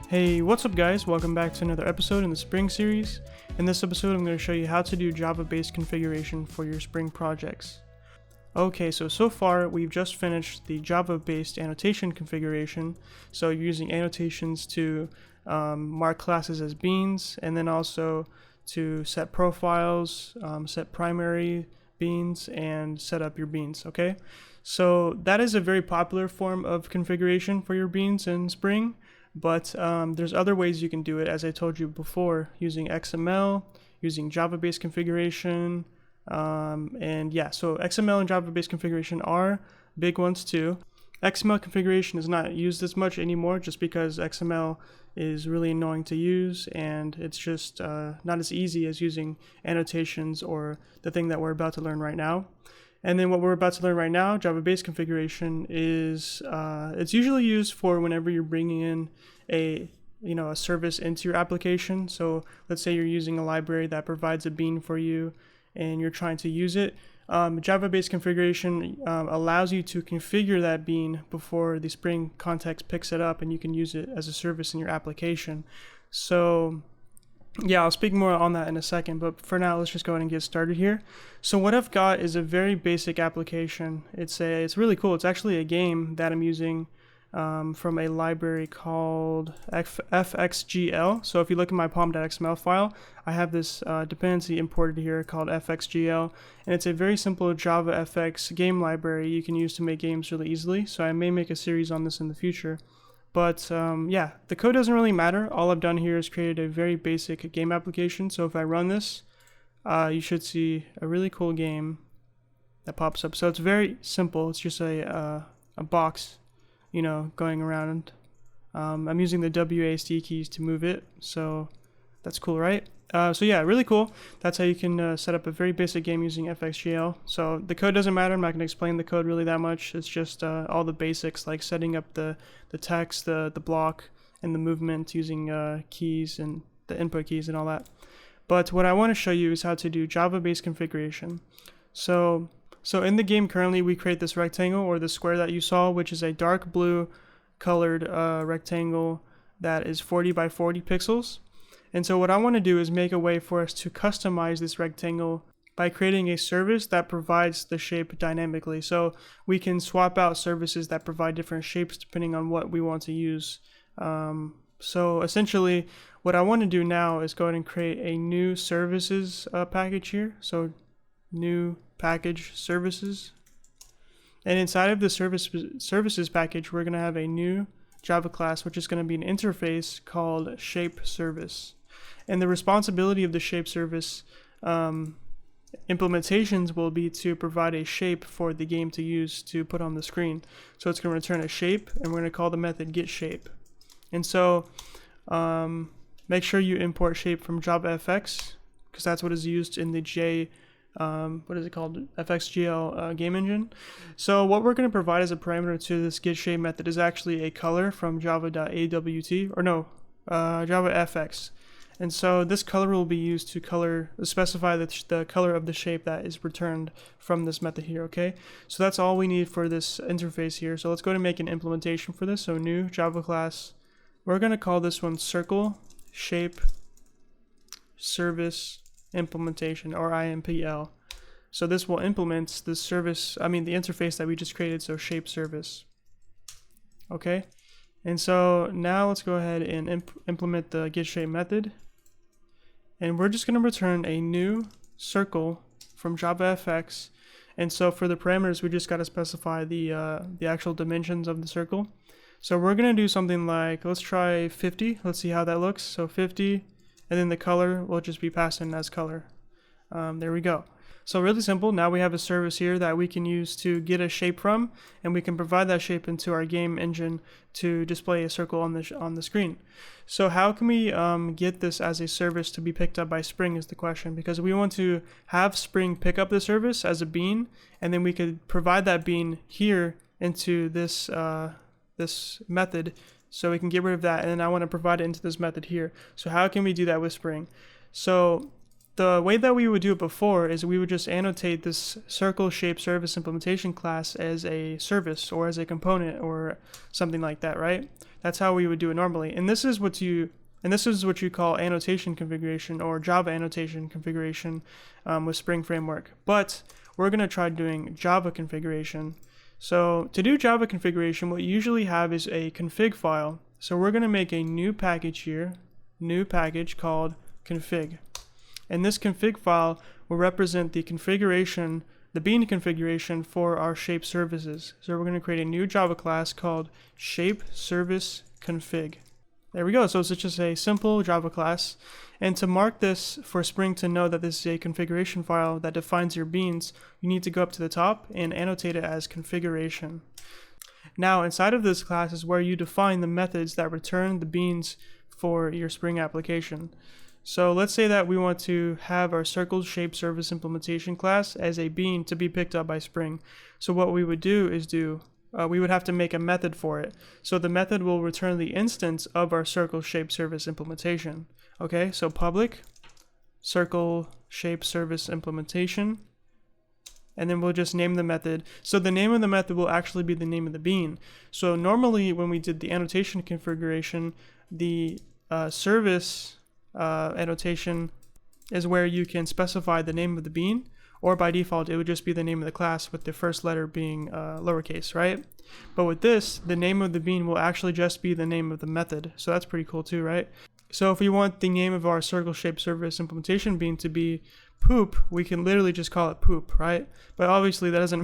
Hey, what's up guys? Welcome back to another episode in the Spring series. In this episode, I'm going to show you how to do Java-based configuration for your Spring projects. Okay, so far we've just finished the Java-based annotation configuration. So you're using annotations to mark classes as beans, and then also to set profiles, set primary beans, and set up your beans, okay? So that is a very popular form of configuration for your beans in Spring. But there's other ways you can do it, as I told you before, using XML, using Java-based configuration, and yeah, so XML and Java-based configuration are big ones too. XML configuration is not used as much anymore just because XML is really annoying to use, and it's just not as easy as using annotations or the thing that we're about to learn right now. And then what we're about to learn right now, Java-based configuration, is it's usually used for whenever you're bringing in a service into your application. So let's say you're using a library that provides a bean for you, and you're trying to use it. Java-based configuration allows you to configure that bean before the Spring context picks it up, and you can use it as a service in your application. So yeah, I'll speak more on that in a second, but for now, let's just go ahead and get started here. So what I've got is a very basic application. It's really cool. It's actually a game that I'm using from a library called fxgl. So if you look at my pom.xml file, I have this dependency imported here called fxgl, and it's a very simple JavaFX game library you can use to make games really easily. So I may make a series on this in the future. But yeah, the code doesn't really matter. All I've done here is created a very basic game application. So if I run this, you should see a really cool game that pops up. So it's very simple. It's just a box, going around. I'm using the WASD keys to move it. So that's cool, right? So yeah, really cool. That's how you can set up a very basic game using fxgl. So the code doesn't matter. I'm not going to explain the code really that much. It's just all the basics, like setting up the text, the block, and the movement using keys and the input keys and all that. But what I want to show you is how to do Java-based configuration. So in the game currently, we create this rectangle or the square that you saw, which is a dark blue colored rectangle that is 40 by 40 pixels. And so what I want to do is make a way for us to customize this rectangle by creating a service that provides the shape dynamically. So we can swap out services that provide different shapes depending on what we want to use. So essentially what I want to do now is go ahead and create a new services package here. So new package services. And inside of the services package, we're going to have a new Java class, which is going to be an interface called Shape Service. And the responsibility of the shape service implementations will be to provide a shape for the game to use to put on the screen. So it's going to return a shape, and we're going to call the method Git Shape. And so make sure you import shape from JavaFX, because that's what is used in the FXGL game engine. So what we're going to provide as a parameter to this Git Shape method is actually a color from java.awt, JavaFX. And so this color will be used to specify the color of the shape that is returned from this method here, okay? So that's all we need for this interface here. So let's go to make an implementation for this. So new Java class. We're going to call this one Circle Shape Service Implementation, or IMPL. So this will implement the interface that we just created, so Shape Service. Okay? And so now let's go ahead and implement the Git Shape method. And we're just going to return a new circle from JavaFX. And so for the parameters, we just got to specify the actual dimensions of the circle. So we're going to do something like, let's try 50. Let's see how that looks. So 50, and then the color will just be passed in as color. There we go. So really simple. Now we have a service here that we can use to get a shape from, and we can provide that shape into our game engine to display a circle on the screen. So how can we get this as a service to be picked up by Spring is the question, because we want to have Spring pick up the service as a bean, and then we could provide that bean here into this this method, so we can get rid of that, and then I want to provide it into this method here. So how can we do that with Spring? So the way that we would do it before is we would just annotate this circle shape service implementation class as a service or as a component or something like that, right? That's how we would do it normally. And this is what you call annotation configuration or Java annotation configuration with Spring Framework. But we're going to try doing Java configuration. So to do Java configuration, what you usually have is a config file. So we're going to make a new package here, new package called config. And this config file will represent the configuration, the bean configuration for our shape services. So we're going to create a new Java class called shape service config. There we go. So it's just a simple Java class. And to mark this for Spring to know that this is a configuration file that defines your beans, you need to go up to the top and annotate it as configuration. Now, inside of this class is where you define the methods that return the beans for your Spring application. So let's say that we want to have our circle shape service implementation class as a bean to be picked up by Spring. So what we would do is we would have to make a method for it. So the method will return the instance of our circle shape service implementation. Okay, so public circle shape service implementation, and then we'll just name the method. So the name of the method will actually be the name of the bean. So normally when we did the annotation configuration, the service annotation is where you can specify the name of the bean, or by default it would just be the name of the class with the first letter being lowercase, right? But with this, the name of the bean will actually just be the name of the method. So that's pretty cool too, right? So if we want the name of our circle shape service implementation bean to be poop, we can literally just call it poop, right? But obviously that doesn't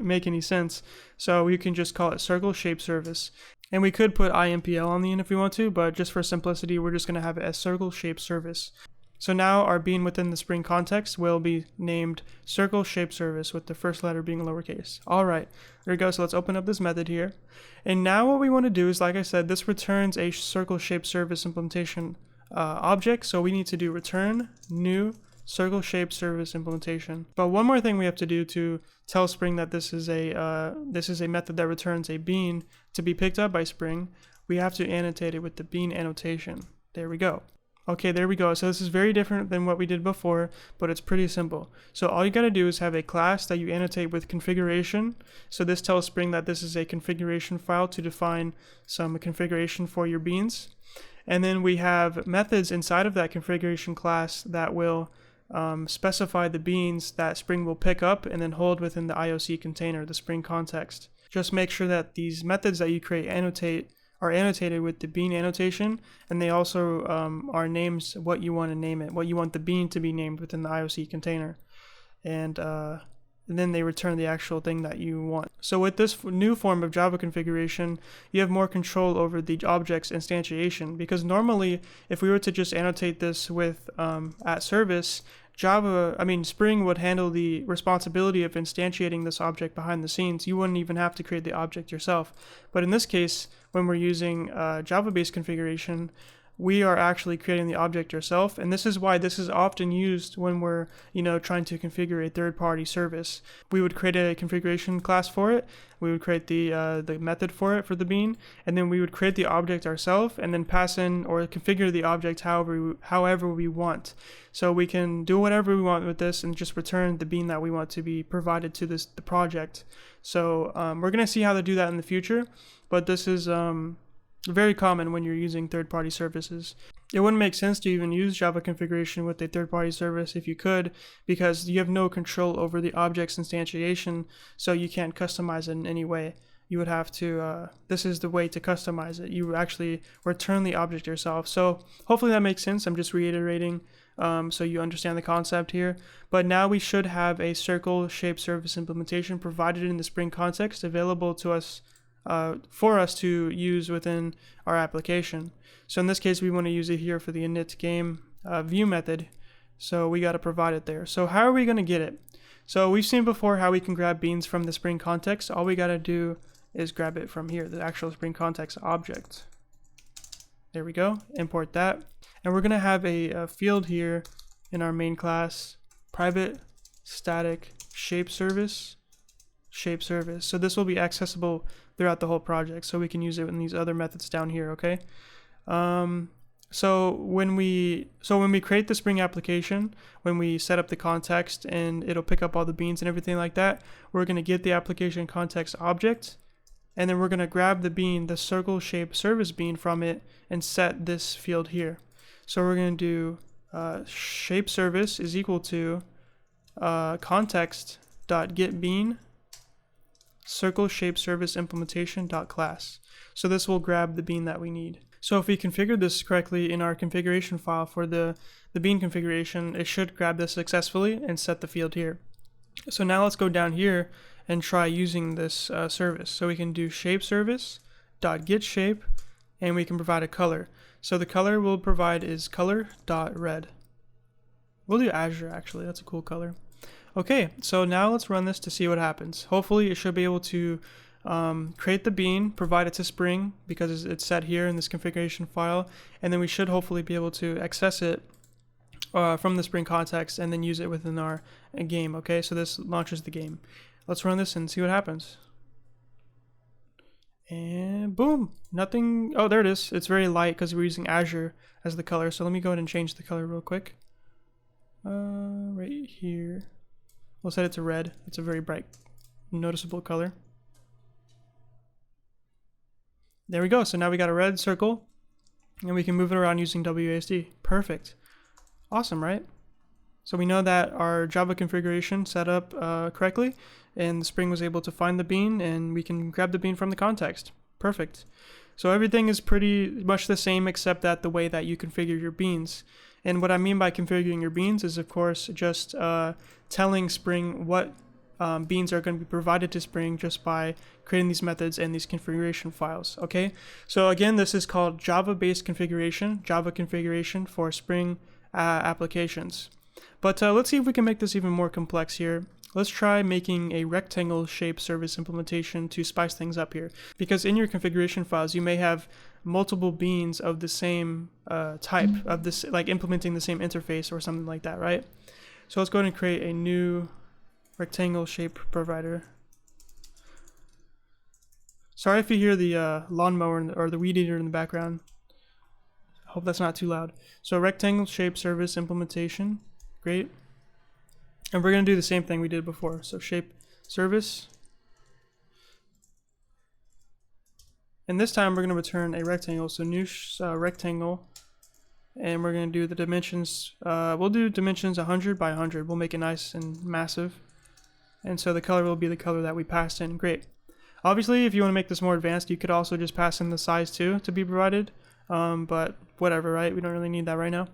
make any sense. So we can just call it circle shape service. And we could put IMPL on the end if we want to, but just for simplicity, we're just going to have it as circle shape service. So now our bean within the Spring context will be named circle shape service with the first letter being lowercase. All right, there we go. So let's open up this method here. And now what we want to do is, like I said, this returns a circle shape service implementation object. So we need to do return new circle shape service implementation. But one more thing we have to do to tell Spring that this is a method that returns a bean to be picked up by Spring. We have to annotate it with the bean annotation. There we go. Okay, there we go. So this is very different than what we did before, but it's pretty simple. So all you got to do is have a class that you annotate with configuration. So this tells Spring that this is a configuration file to define some configuration for your beans. And then we have methods inside of that configuration class that will specify the beans that Spring will pick up and then hold within the IOC container, the Spring context. Just make sure that these methods that you create are annotated with the bean annotation, and they also are names what you want to name it, what you want the bean to be named within the IOC container, and then they return the actual thing that you want. So with this new form of Java configuration, you have more control over the object's instantiation, because normally if we were to just annotate this with @service, Spring would handle the responsibility of instantiating this object behind the scenes. You wouldn't even have to create the object yourself. But in this case, when we're using Java-based configuration, we are actually creating the object yourself, and this is why this is often used when we're trying to configure a third-party service. We would create a configuration class for it, we would create the method for it for the bean, and then we would create the object ourselves and then pass in or configure the object however we want. So we can do whatever we want with this and just return the bean that we want to be provided to the project. So we're going to see how to do that in the future, but this is very common when you're using third-party services. It wouldn't make sense to even use Java configuration with a third-party service if you could, because you have no control over the object's instantiation, so you can't customize it in any way. You would have to, this is the way to customize it. You actually return the object yourself. So hopefully that makes sense. I'm just reiterating so you understand the concept here. But now we should have a circle shape service implementation provided in the Spring context available to us for us to use within our application. So in this case, we want to use it here for the init game view method. So we got to provide it there. So how are we going to get it? So we've seen before how we can grab beans from the Spring context. All we got to do is grab it from here, the actual Spring context object. There we go. Import that. And we're going to have a field here in our main class, private static shape service. So this will be accessible throughout the whole project, so we can use it in these other methods down here, okay? So when we create the Spring application, when we set up the context and it'll pick up all the beans and everything like that, we're going to get the application context object, and then we're going to grab the bean, the circle shape service bean from it, and set this field here. So we're going to do shape service is equal to context.getBean circle shape service implementation dot class. So this will grab the bean that we need. So if we configure this correctly in our configuration file for the bean configuration, it should grab this successfully and set the field here. So now let's go down here and try using this service. So we can do shape service dot get shape, and we can provide a color. So the color we'll provide is color dot red. We'll do azure actually, that's a cool color. Okay, so now let's run this to see what happens. Hopefully it should be able to create the bean, provide it to Spring because it's set here in this configuration file, and then we should hopefully be able to access it from the Spring context and then use it within our game. Okay, so this launches the game. Let's run this and see what happens. And boom, nothing. Oh, there it is. It's very light because we're using Azure as the color. So let me go ahead and change the color real quick. Right here. We'll set it to red. It's a very bright, noticeable color. There we go. So now we got a red circle, and we can move it around using WASD. Perfect. Awesome, right? So we know that our Java configuration set up correctly, and the Spring was able to find the bean, and we can grab the bean from the context. Perfect. So everything is pretty much the same except that the way that you configure your beans. And what I mean by configuring your beans is, of course, just telling Spring what beans are going to be provided to Spring just by creating these methods and these configuration files. Okay, so again, this is called Java-based configuration, Java configuration for Spring applications. But let's see if we can make this even more complex here. Let's try making a rectangle shape service implementation to spice things up here. Because in your configuration files, you may have multiple beans of the same type, of this, like implementing the same interface or something like that, right? So let's go ahead and create a new rectangle shape provider. Sorry if you hear the lawnmower or the weed eater in the background. Hope that's not too loud. So rectangle shape service implementation, great. And we're going to do the same thing we did before. So shape service. And this time we're going to return a rectangle. So new rectangle. And we're going to do the dimensions. We'll do dimensions 100 by 100. We'll make it nice and massive. And so the color will be the color that we passed in. Great. Obviously, if you want to make this more advanced, you could also just pass in the size too to be provided. But whatever, right? We don't really need that right now.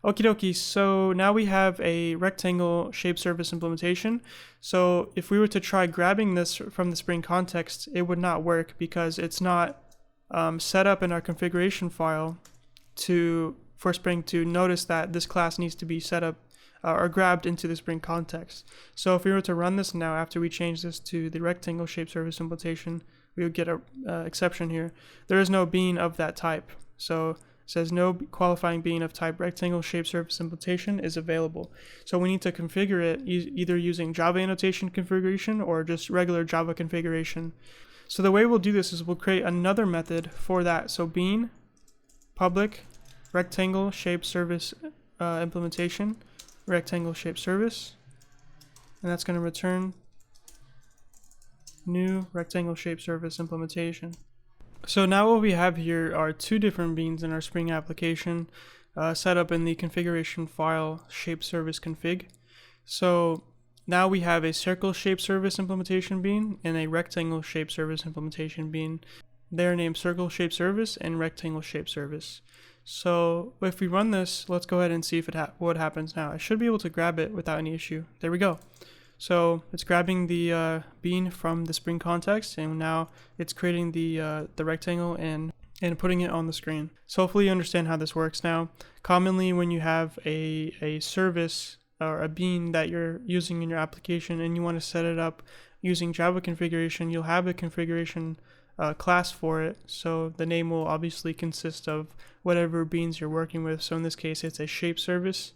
Okie dokie, so now we have a rectangle shape service implementation. So if we were to try grabbing this from the Spring context, it would not work because it's not set up in our configuration file for Spring to notice that this class needs to be set up or grabbed into the Spring context. So if we were to run this now after we change this to the rectangle shape service implementation, we would get a exception here. There is no bean of that type. So it says no qualifying bean of type rectangle shape service implementation is available. So we need to configure it either using Java annotation configuration or just regular Java configuration. So the way we'll do this is we'll create another method for that. So bean public rectangle shape service implementation rectangle shape service, and that's going to return new rectangle shape service implementation. So now what we have here are two different beans in our Spring application set up in the configuration file shape service config. So now we have a circle shape service implementation bean and a rectangle shape service implementation bean. They're named circle shape service and rectangle shape service. So if we run this, let's go ahead and see if what happens now. I should be able to grab it without any issue. There we go. So it's grabbing the bean from the Spring context, and now it's creating the rectangle and putting it on the screen. So hopefully you understand how this works now. Commonly when you have a service or a bean that you're using in your application and you want to set it up using Java configuration, you'll have a configuration class for it. So the name will obviously consist of whatever beans you're working with. So in this case, it's a shape service.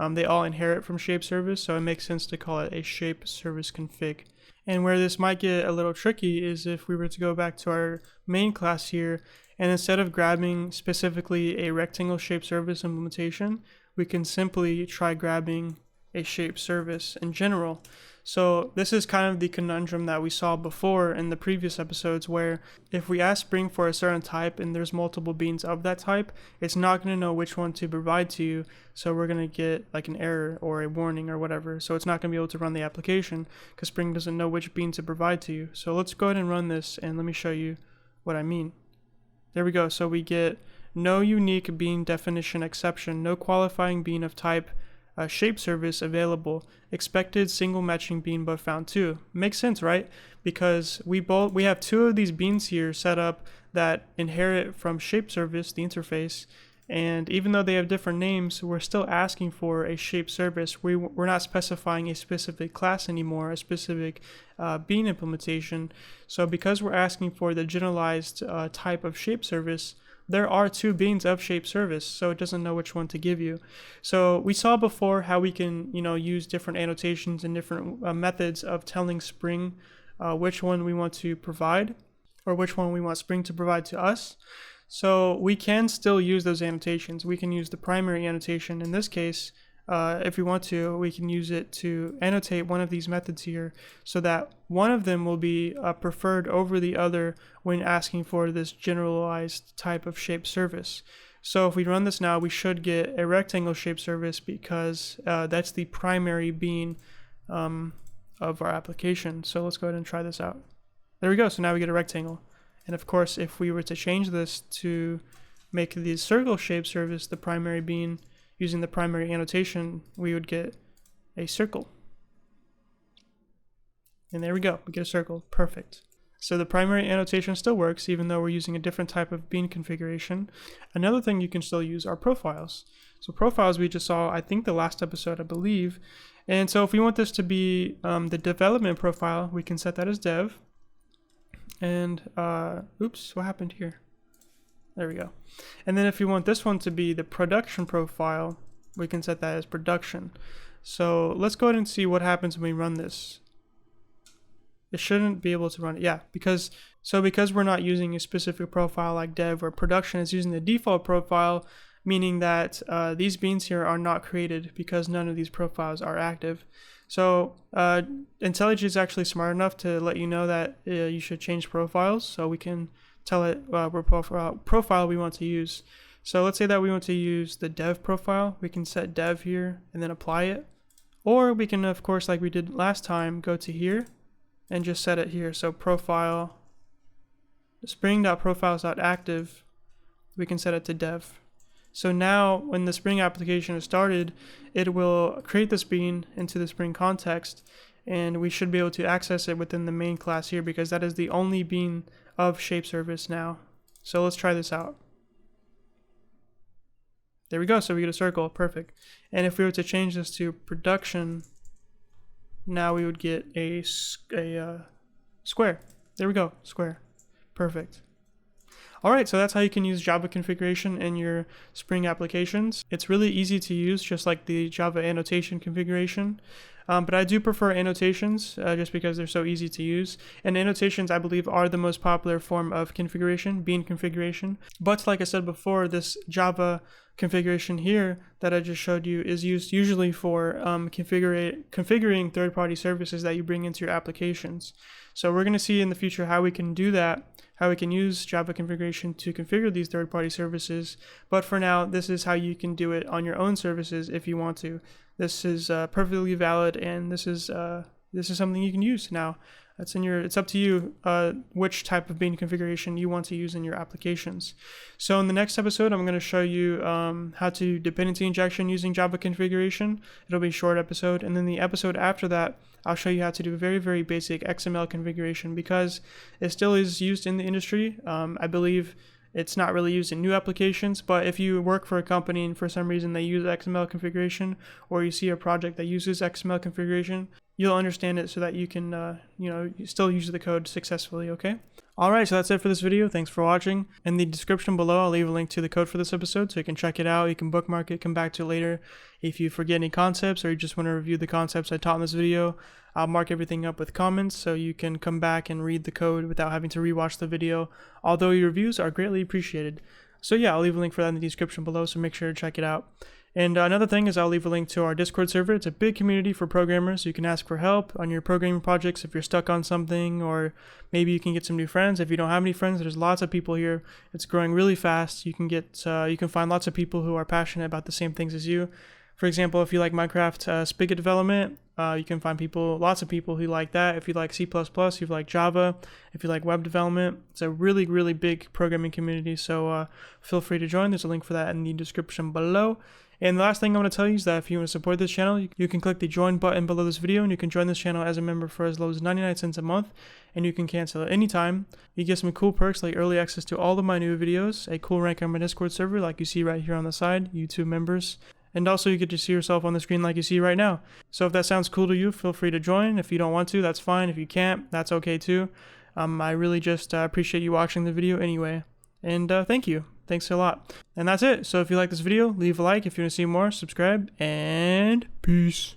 They all inherit from shape service, so it makes sense to call it a shape service config. And where this might get a little tricky is if we were to go back to our main class here, and instead of grabbing specifically a rectangle shape service implementation, we can simply try grabbing a shape service in general. So this is kind of the conundrum that we saw before in the previous episodes, where if we ask Spring for a certain type and there's multiple beans of that type, it's not going to know which one to provide to you. So we're going to get like an error or a warning or whatever. So it's not going to be able to run the application because Spring doesn't know which bean to provide to you. So let's go ahead and run this and let me show you what I mean. There we go. So we get no unique bean definition exception, no qualifying bean of type shape service available, expected single matching bean but found two. Makes sense, right? Because we have two of these beans here set up that inherit from shape service, the interface, and even though they have different names, we're still asking for a shape service. We're not specifying a specific class anymore, a specific bean implementation. So because we're asking for the generalized type of shape service, there are two beans of shape service, so it doesn't know which one to give you. So we saw before how we can, use different annotations and different methods of telling Spring which one we want to provide or which one we want Spring to provide to us. So we can still use those annotations. We can use the primary annotation. In this case, if we want to, we can use it to annotate one of these methods here so that one of them will be preferred over the other when asking for this generalized type of shape service. So if we run this now, we should get a rectangle shape service because that's the primary bean of our application. So let's go ahead and try this out. There we go. So now we get a rectangle. And of course, if we were to change this to make the circle shape service the primary bean, using the primary annotation, we would get a circle. And there we go, we get a circle, perfect. So the primary annotation still works even though we're using a different type of bean configuration. Another thing you can still use are profiles. So profiles we just saw, I think the last episode, I believe. And so if we want this to be the development profile, we can set that as dev. And oops, what happened here? There we go. And then if you want this one to be the production profile, we can set that as production. So let's go ahead and see what happens when we run this. It shouldn't be able to run it. Yeah, because we're not using a specific profile like dev or production, it's using the default profile, meaning that these beans here are not created because none of these profiles are active. So IntelliJ is actually smart enough to let you know that you should change profiles, so we can tell it what profile we want to use. So let's say that we want to use the dev profile. We can set dev here and then apply it. Or we can, of course, like we did last time, go to here and just set it here. So profile, spring.profiles.active, we can set it to dev. So now when the Spring application is started, it will create this bean into the Spring context, and we should be able to access it within the main class here because that is the only bean of shape service now. So let's try this out. There we go, so we get a circle, perfect. And if we were to change this to production, now we would get a square. There we go, square, perfect. Alright, so that's how you can use Java configuration in your Spring applications. It's really easy to use, just like the Java annotation configuration. But I do prefer annotations just because they're so easy to use. And annotations, I believe, are the most popular form of configuration, bean configuration. But like I said before, this Java configuration here that I just showed you is used usually for configuring third-party services that you bring into your applications. So we're going to see in the future how we can do that, how we can use Java configuration to configure these third-party services. But for now, this is how you can do it on your own services if you want to. This is perfectly valid, and this is something you can use now. It's up to you which type of bean configuration you want to use in your applications. So in the next episode, I'm going to show you how to do dependency injection using Java configuration. It'll be a short episode, and then the episode after that, I'll show you how to do very, very basic XML configuration because it still is used in the industry. I believe it's not really used in new applications, but if you work for a company and for some reason they use XML configuration, or you see a project that uses XML configuration, you'll understand it so that you can, still use the code successfully, okay? Alright, so that's it for this video. Thanks for watching. In the description below, I'll leave a link to the code for this episode so you can check it out. You can bookmark it, come back to it later. If you forget any concepts or you just want to review the concepts I taught in this video, I'll mark everything up with comments so you can come back and read the code without having to rewatch the video, although your reviews are greatly appreciated. So yeah, I'll leave a link for that in the description below, so make sure to check it out. And another thing is I'll leave a link to our Discord server. It's a big community for programmers. You can ask for help on your programming projects if you're stuck on something, or maybe you can get some new friends. If you don't have any friends, there's lots of people here. It's growing really fast. You can find lots of people who are passionate about the same things as you. For example, if you like Minecraft Spigot development, you can find lots of people who like that. If you like C++, if you like Java, if you like web development, it's a really, really big programming community. So feel free to join. There's a link for that in the description below. And the last thing I want to tell you is that if you want to support this channel, you can click the join button below this video, and you can join this channel as a member for as low as 99 cents a month, and you can cancel at any time. You get some cool perks like early access to all of my new videos, a cool rank on my Discord server like you see right here on the side, YouTube members, and also you get to see yourself on the screen like you see right now. So if that sounds cool to you, feel free to join. If you don't want to, that's fine. If you can't, that's okay too. I really just appreciate you watching the video anyway. And thank you. Thanks a lot. And that's it. So if you like this video, leave a like. If you want to see more, subscribe, and peace.